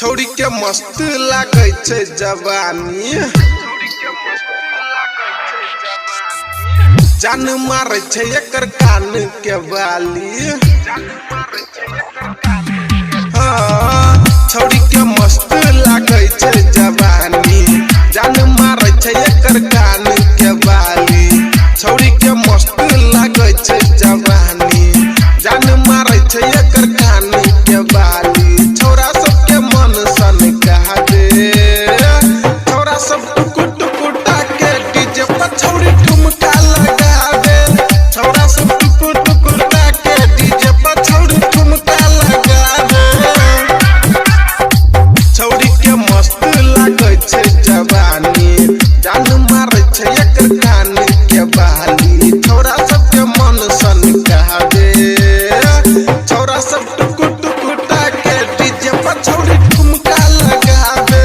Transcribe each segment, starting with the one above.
छौड़ी के मस्त लागे छे जवानी, जान मारे छे एकर कान के बाली। छौड़ी के मस्त लागे छे जवानी, जान मारे छे एकर कान के बाली। छौड़ी के मस्त लागे छे जवानी, जान मारे छे एकर कान के बाली। छौरा सबके मन सन कहा दे, छौरा सब टुकु टुकु टाके डीजे पर छौड़ी ठुमका लगा दे। छौरा सब टुकु टुकु टाके डीजे पर छौड़ी ठुमका लगा दे। छौड़ी के मस्त लागे छे जवानी, जान मारे छे एकर कान के बाली। छौरा सबके मन सन कहा दे, छौरा सब टुकु टुकु टाके डीजे पर छौड़ी ठुमका लगा दे।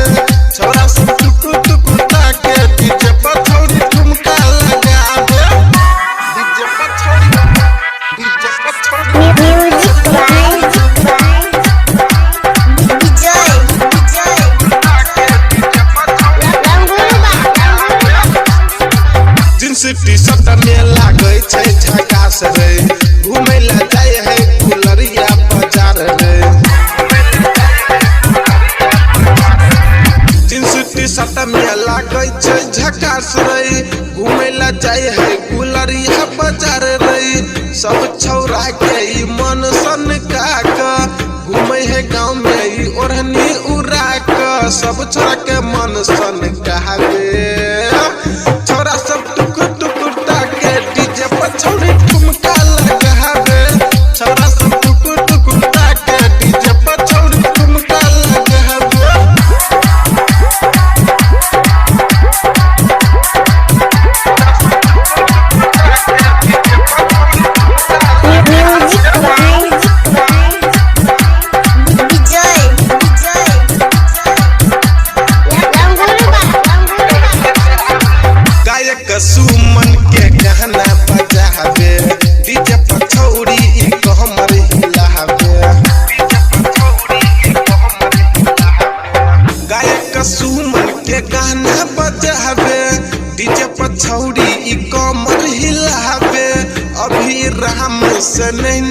छौरा सब टुकु टुकु टाके डीजे पर छौड़ी ठुमका लगा दे। डीजे पर छौड़ी, डीजे पर छौड़ी। Music by Vijay jeans T shirt में लागे छे झकास रे, घूमे ला जाए है गुलरिया बाजार रे। जींस टी शर्ट में लागे छे झकास रे, घूमे ला जाए है गुलरिया बाजार रे। सब छौरा के ई मन सन काक, घूमे है गाँव में ई ओढ़नी उड़ा क। सब छोरा के मन सन कहावे, छौरा सब टुकुर टुकुर टाके डीजे पर छौड़ी ठुमका लगावे। छौरा सब टुकुर टुकुर टाके डीजे पर छौड़ी ठुमका लगावे। म्यूजिक बाय विजय गायक सुमन के गाना बजावे, डीजे पर छौड़ी ई कमर हिलावे। गायक सुमन के गाना बजावे, डीजे पर छौड़ी ई कमर हिलावे। अभी राम से नहीं